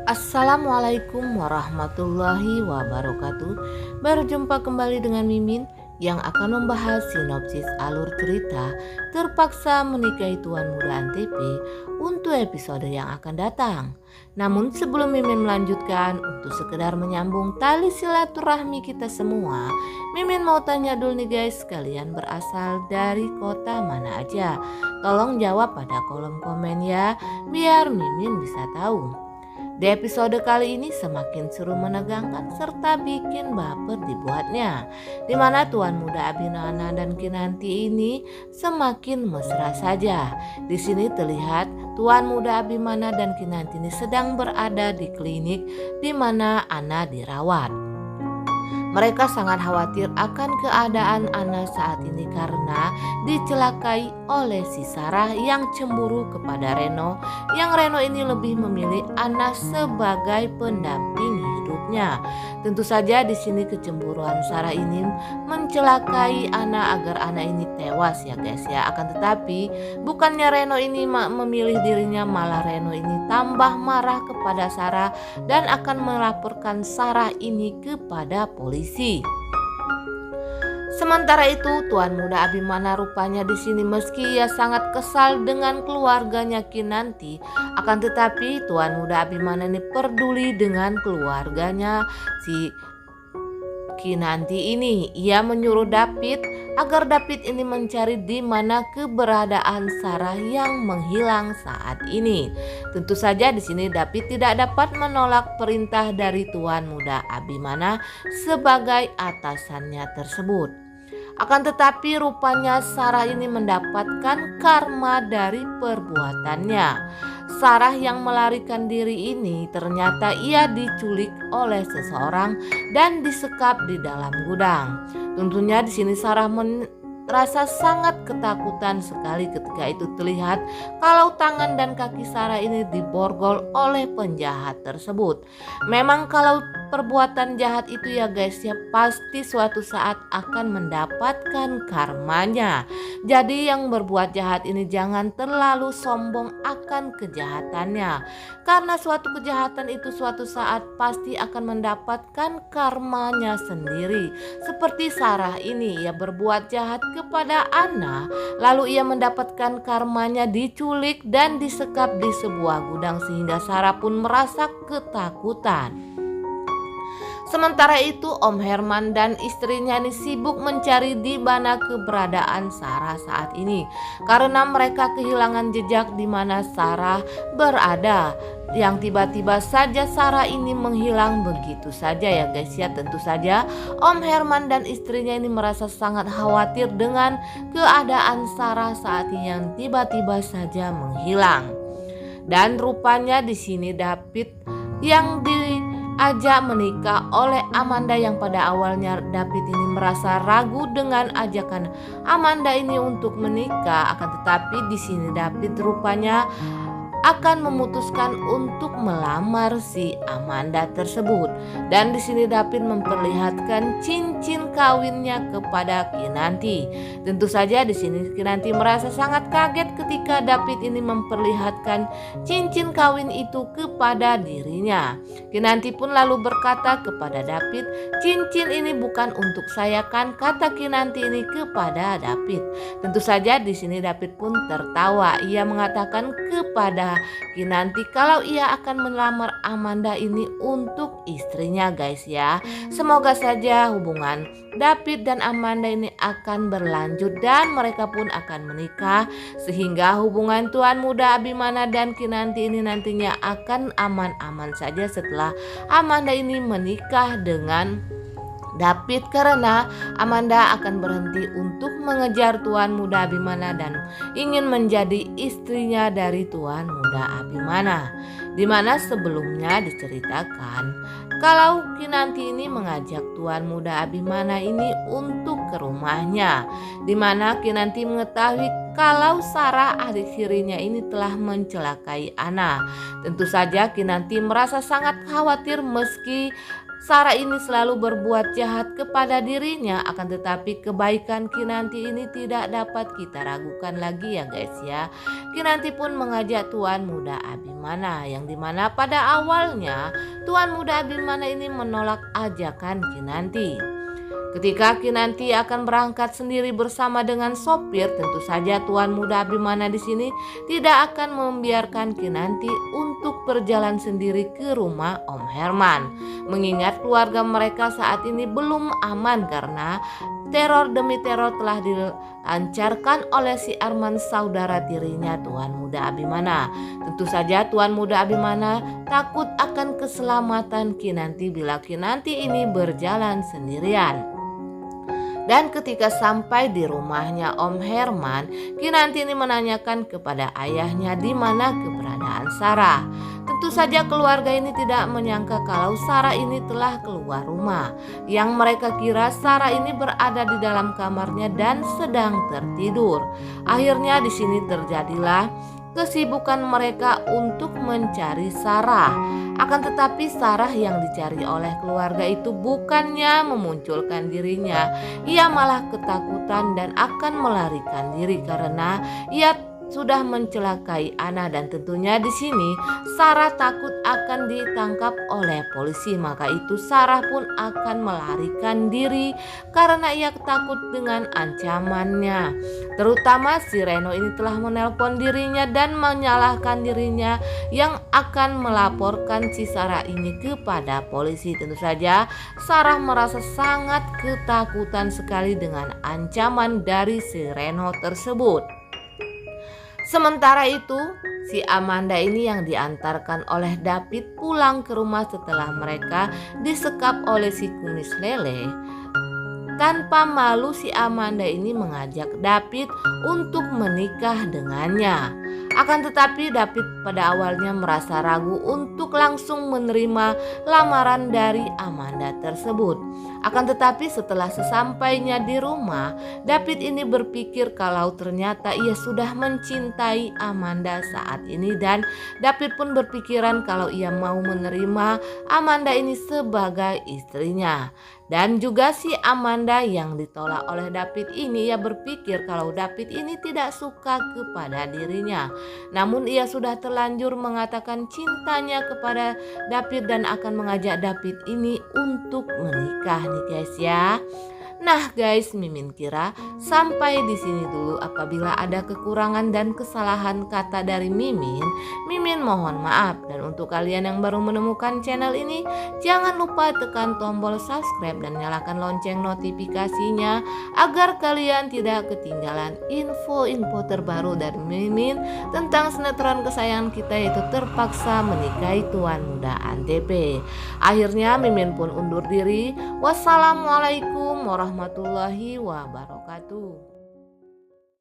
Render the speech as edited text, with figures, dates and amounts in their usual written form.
Assalamualaikum warahmatullahi wabarakatuh. Baru jumpa kembali dengan Mimin yang akan membahas sinopsis alur cerita Terpaksa Menikahi Tuan Muda Antp untuk episode yang akan datang. Namun sebelum Mimin melanjutkan, untuk sekedar menyambung tali silaturahmi kita semua, Mimin mau tanya dulu nih guys, kalian berasal dari kota mana aja? Tolong jawab pada kolom komen ya, biar Mimin bisa tahu. Di episode kali ini semakin seru, menegangkan serta bikin baper dibuatnya, di mana Tuan Muda Abimana dan Kinanti ini semakin mesra saja. Di sini terlihat Tuan Muda Abimana dan Kinanti ini sedang berada di klinik di mana Ana dirawat. Mereka sangat khawatir akan keadaan Ana saat ini karena dicelakai oleh si Sarah yang cemburu kepada Reno, yang Reno ini lebih memilih Ana sebagai pendamping hidupnya. Tentu saja di sini kecemburuan Sarah ini mencelakai Ana agar Ana ini tewas ya guys ya. Akan tetapi bukannya Reno ini memilih dirinya, malah Reno ini tambah marah kepada Sarah dan akan melaporkan Sarah ini kepada polisi. Sementara itu Tuan Muda Abimana rupanya di sini meski ia sangat kesal dengan keluarganya Kinanti, akan tetapi Tuan Muda Abimana ini peduli dengan keluarganya si Kinanti ini. Ia menyuruh David agar David ini mencari di mana keberadaan Sarah yang menghilang saat ini. Tentu saja di sini David tidak dapat menolak perintah dari Tuan Muda Abimana sebagai atasannya tersebut. Akan tetapi rupanya Sarah ini mendapatkan karma dari perbuatannya. Sarah yang melarikan diri ini ternyata ia diculik oleh seseorang dan disekap di dalam gudang. Tentunya di sini Sarah merasa sangat ketakutan sekali ketika itu terlihat kalau tangan dan kaki Sarah ini diborgol oleh penjahat tersebut. Memang kalau perbuatan jahat itu ya guys ya pasti suatu saat akan mendapatkan karmanya. Jadi yang berbuat jahat ini jangan terlalu sombong akan kejahatannya, karena suatu kejahatan itu suatu saat pasti akan mendapatkan karmanya sendiri. Seperti Sarah ini, ia berbuat jahat kepada Ana, lalu ia mendapatkan karmanya diculik dan disekap di sebuah gudang sehingga Sarah pun merasa ketakutan. Sementara itu Om Herman dan istrinya ini sibuk mencari di mana keberadaan Sarah saat ini, karena mereka kehilangan jejak di mana Sarah berada. Yang tiba-tiba saja Sarah ini menghilang begitu saja ya guys ya. Tentu saja Om Herman dan istrinya ini merasa sangat khawatir dengan keadaan Sarah saat ini yang tiba-tiba saja menghilang. Dan rupanya di sini David yang diajak menikah oleh Amanda, yang pada awalnya David ini merasa ragu dengan ajakan Amanda ini untuk menikah, akan tetapi di sini David rupanya akan memutuskan untuk melamar si Amanda tersebut. Dan di sini David memperlihatkan cincin kawinnya kepada Kinanti. Tentu saja di sini Kinanti merasa sangat kaget ketika David ini memperlihatkan cincin kawin itu kepada dirinya. Kinanti pun lalu berkata kepada David, "Cincin ini bukan untuk saya kan?" kata Kinanti ini kepada David. Tentu saja di sini David pun tertawa. Ia mengatakan kepada Kinanti kalau ia akan melamar Amanda ini untuk istrinya guys ya. Semoga saja hubungan David dan Amanda ini akan berlanjut dan mereka pun akan menikah, sehingga hubungan Tuan Muda Abimana dan Kinanti ini nantinya akan aman-aman saja setelah Amanda ini menikah dengan David, karena Amanda akan berhenti untuk mengejar Tuan Muda Abimana dan ingin menjadi istrinya dari Tuan Muda Abimana. Dimana sebelumnya diceritakan kalau Kinanti ini mengajak Tuan Muda Abimana ini untuk ke rumahnya, dimana Kinanti mengetahui kalau Sarah adik tirinya ini telah mencelakai Ana. Tentu saja Kinanti merasa sangat khawatir meski Sarah ini selalu berbuat jahat kepada dirinya, akan tetapi kebaikan Kinanti ini tidak dapat kita ragukan lagi ya guys ya. Kinanti pun mengajak Tuan Muda Abimana, yang dimana pada awalnya Tuan Muda Abimana ini menolak ajakan Kinanti. Ketika Kinanti akan berangkat sendiri bersama dengan sopir, tentu saja Tuan Muda Abimana di sini tidak akan membiarkan Kinanti untuk berjalan sendiri ke rumah Om Herman. Mengingat keluarga mereka saat ini belum aman karena teror demi teror telah dilancarkan oleh si Arman, saudara tirinya Tuan Muda Abimana. Tentu saja Tuan Muda Abimana takut akan keselamatan Kinanti bila Kinanti ini berjalan sendirian. Dan ketika sampai di rumahnya Om Herman, Kinanti ini menanyakan kepada ayahnya di mana keberadaan Sarah. Tentu saja keluarga ini tidak menyangka kalau Sarah ini telah keluar rumah. Yang mereka kira Sarah ini berada di dalam kamarnya dan sedang tertidur. Akhirnya di sini terjadilah kesibukan mereka untuk mencari Sarah. Akan tetapi Sarah yang dicari oleh keluarga itu bukannya memunculkan dirinya, ia malah ketakutan dan akan melarikan diri karena ia sudah mencelakai Ana, dan tentunya di sini Sarah takut akan ditangkap oleh polisi. Maka itu Sarah pun akan melarikan diri karena ia takut dengan ancamannya. Terutama si Reno ini telah menelpon dirinya dan menyalahkan dirinya yang akan melaporkan si Sarah ini kepada polisi. Tentu saja Sarah merasa sangat ketakutan sekali dengan ancaman dari si Reno tersebut. Sementara itu, si Amanda ini yang diantarkan oleh David pulang ke rumah setelah mereka disekap oleh si kumis lele. Tanpa malu si Amanda ini mengajak David untuk menikah dengannya. Akan tetapi David pada awalnya merasa ragu untuk langsung menerima lamaran dari Amanda tersebut. Akan tetapi setelah sesampainya di rumah, David ini berpikir kalau ternyata ia sudah mencintai Amanda saat ini, dan David pun berpikiran kalau ia mau menerima Amanda ini sebagai istrinya. Dan juga si Amanda yang ditolak oleh David ini, ia berpikir kalau David ini tidak suka kepada dirinya. Namun ia sudah terlanjur mengatakan cintanya kepada David dan akan mengajak David ini untuk menikah nih guys ya. Nah guys, Mimin kira sampai di sini dulu. Apabila ada kekurangan dan kesalahan kata dari Mimin mohon maaf. Dan untuk kalian yang baru menemukan channel ini, jangan lupa tekan tombol subscribe dan nyalakan lonceng notifikasinya agar kalian tidak ketinggalan info-info terbaru dari Mimin tentang sinetron kesayangan kita, yaitu Terpaksa Menikahi Tuan Muda Antv. Akhirnya Mimin pun undur diri. Wassalamualaikum warahmatullahi wabarakatuh.